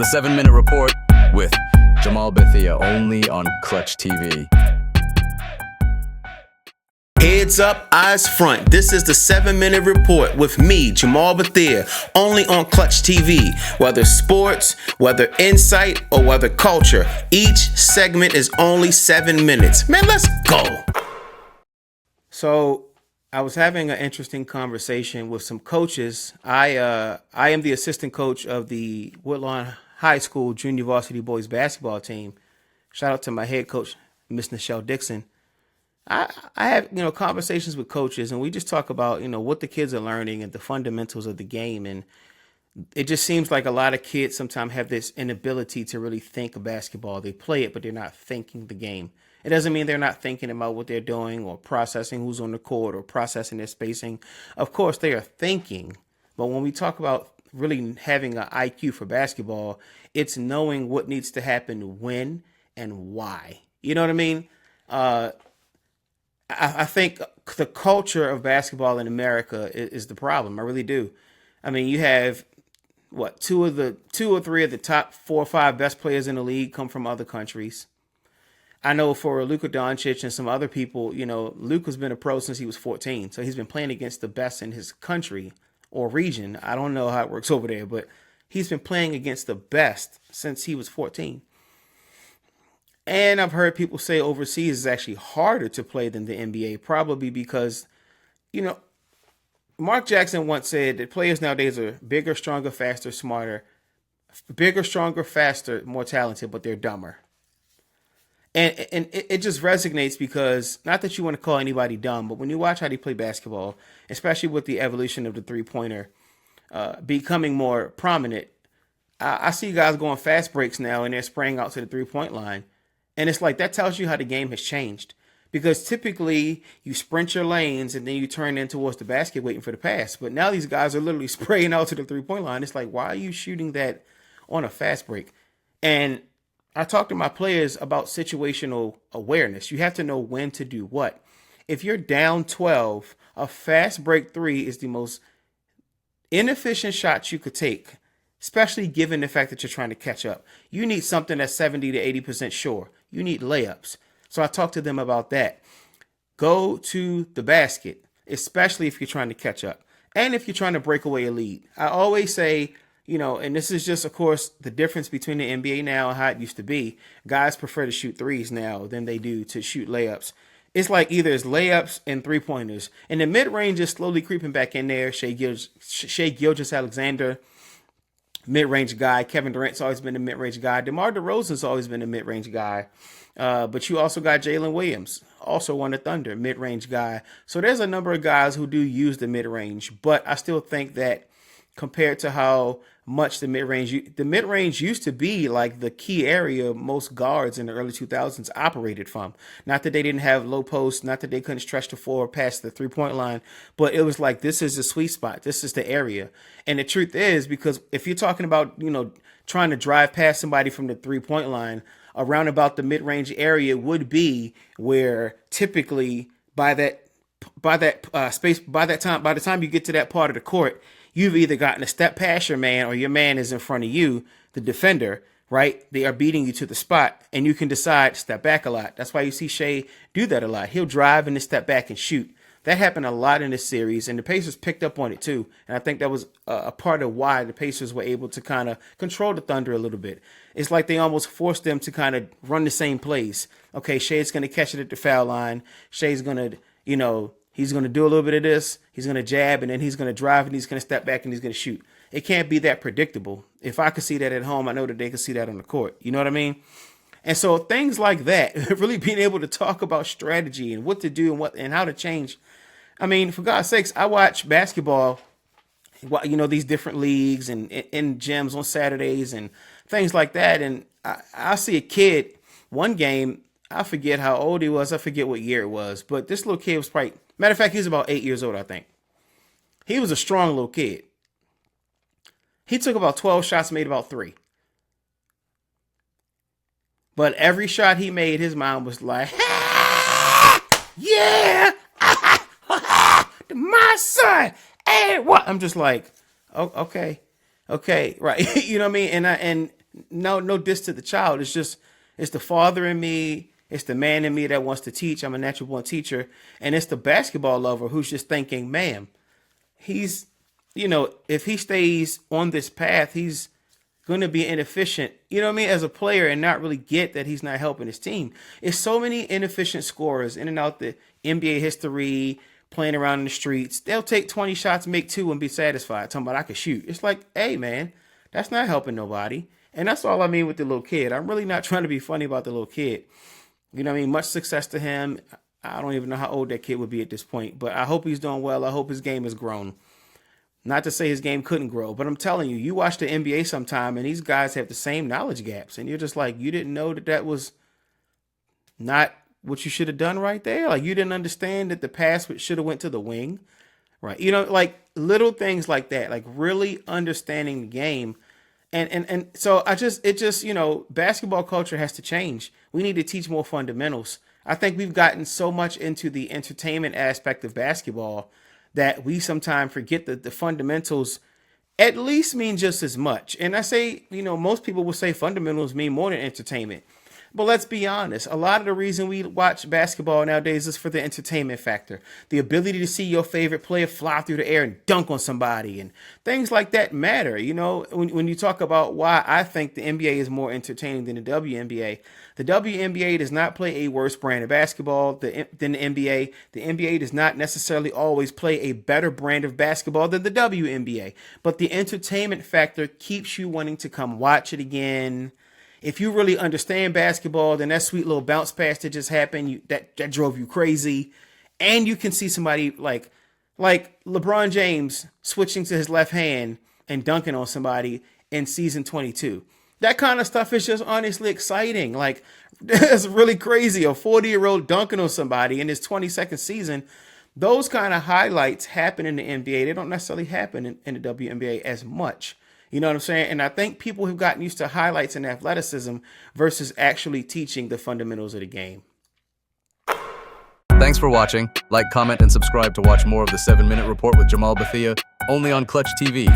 The 7-Minute Report with Jamaal only on Clutch TV. Heads up, eyes front. This is the 7-Minute Report with me, Jamaal only on Clutch TV. Whether sports, whether insight, or whether culture, each segment is only 7 minutes. Man, let's go. So, I was having an interesting conversation with some coaches. I am the assistant coach of the Woodlawn High School Junior Varsity Boys Basketball team. Shout out to my head coach, Miss Nichelle Dixon. I have, conversations with coaches, and we just talk about, what the kids are learning and the fundamentals of the game. And it just seems like a lot of kids sometimes have this inability to really think of basketball. They play it, but they're not thinking the game. It doesn't mean they're not thinking about what they're doing or processing who's on the court or processing their spacing. Of course, they are thinking. But when we talk about really having an IQ for basketball, it's knowing what needs to happen when and why. You know what I mean? I think the culture of basketball in America is the problem. I really do. I mean, you have two or three of the top 4 or 5 best players in the league come from other countries. I know for Luka Doncic and some other people, Luka's been a pro since he was 14. So he's been playing against the best in his country or region. I don't know how it works over there, but he's been playing against the best since he was 14. And I've heard people say overseas is actually harder to play than the NBA, probably because, Mark Jackson once said that players nowadays are bigger, stronger, faster, smarter, more talented, but they're dumber. And it just resonates because, not that you want to call anybody dumb, but when you watch how they play basketball, especially with the evolution of the three-pointer becoming more prominent, I see guys going fast breaks now and they're spraying out to the three-point line. And it's like, that tells you how the game has changed. Because typically you sprint your lanes and then you turn in towards the basket waiting for the pass. But now these guys are literally spraying out to the three-point line. It's like, why are you shooting that on a fast break? And I talk to my players about situational awareness. You have to know when to do what. If you're down 12, a fast break 3 is the most inefficient shot you could take, especially given the fact that you're trying to catch up. You need something that's 70 to 80% sure. You need layups. So I talk to them about that. Go to the basket, especially if you're trying to catch up and if you're trying to break away a lead. I always say, and this is just, of course, the difference between the NBA now and how it used to be. Guys prefer to shoot threes now than they do to shoot layups. It's like either it's layups and three-pointers. And the mid-range is slowly creeping back in there. Shai Gilgeous-Alexander, mid-range guy. Kevin Durant's always been a mid-range guy. DeMar DeRozan's always been a mid-range guy. But you also got Jalen Williams, also on the Thunder, mid-range guy. So there's a number of guys who do use the mid-range. But I still think that compared to how much the mid-range used to be like the key area most guards in the early 2000s operated from. Not that they didn't have low posts, not that they couldn't stretch the floor past the three-point line, but it was like, this is the sweet spot. This is the area. And the truth is, because if you're talking about, trying to drive past somebody from the three-point line, around about the mid-range area would be where typically by the time you get to that part of the court, you've either gotten a step past your man or your man is in front of you, the defender, right? They are beating you to the spot and you can decide to step back a lot. That's why you see Shai do that a lot. He'll drive and then step back and shoot. That happened a lot in this series, and the Pacers picked up on it too. And I think that was a part of why the Pacers were able to kind of control the Thunder a little bit. It's like they almost forced them to kind of run the same plays. Okay, Shai's going to catch it at the foul line. Shai's going to, he's going to do a little bit of this. He's going to jab, and then he's going to drive, and he's going to step back, and he's going to shoot. It can't be that predictable. If I could see that at home, I know that they could see that on the court. You know what I mean? And so things like that, really being able to talk about strategy and what to do and how to change. I mean, for God's sakes, I watch basketball, these different leagues and in gyms on Saturdays and things like that. And I see a kid, one game, I forget how old he was. I forget what year it was. But this little kid was probably, matter of fact, he was about 8 years old, I think. He was a strong little kid. He took about 12 shots, made about 3. But every shot he made, his mind was like, yeah, my son. Hey, what? I'm just like, oh, okay, right. You know what I mean? And No diss to the child. It's the father in me. It's the man in me that wants to teach. I'm a natural born teacher. And it's the basketball lover who's just thinking, man, he's, if he stays on this path, he's going to be inefficient, as a player, and not really get that he's not helping his team. It's so many inefficient scorers in and out the NBA history, playing around in the streets. They'll take 20 shots, make 2, and be satisfied. Talking about I can shoot. It's like, hey, man, that's not helping nobody. And that's all I mean with the little kid. I'm really not trying to be funny about the little kid. Much success to him. I don't even know how old that kid would be at this point, but I hope he's doing well. I hope his game has grown. Not to say his game couldn't grow, but I'm telling you, you watch the NBA sometime and these guys have the same knowledge gaps. And you're just like, you didn't know that was not what you should have done right there. Like you didn't understand that the pass should have went to the wing, right? Like little things like that, like really understanding the game. And so basketball culture has to change. We need to teach more fundamentals. I think we've gotten so much into the entertainment aspect of basketball that we sometimes forget that the fundamentals at least mean just as much. And I say, most people will say fundamentals mean more than entertainment. But let's be honest, a lot of the reason we watch basketball nowadays is for the entertainment factor. The ability to see your favorite player fly through the air and dunk on somebody and things like that matter. When you talk about why I think the NBA is more entertaining than the WNBA does not play a worse brand of basketball than the NBA. The NBA does not necessarily always play a better brand of basketball than the WNBA. But the entertainment factor keeps you wanting to come watch it again. If you really understand basketball, then that sweet little bounce pass that just happened, that drove you crazy. And you can see somebody like LeBron James switching to his left hand and dunking on somebody in season 22. That kind of stuff is just honestly exciting. Like, that's really crazy. A 40-year-old dunking on somebody in his 22nd season. Those kind of highlights happen in the NBA. They don't necessarily happen in the WNBA as much. You know what I'm saying? And I think people have gotten used to highlights and athleticism versus actually teaching the fundamentals of the game. Thanks for watching. Like, comment, and subscribe to watch more of the 7-Minute Report with Jamaal Bethia, only on Clutch TV.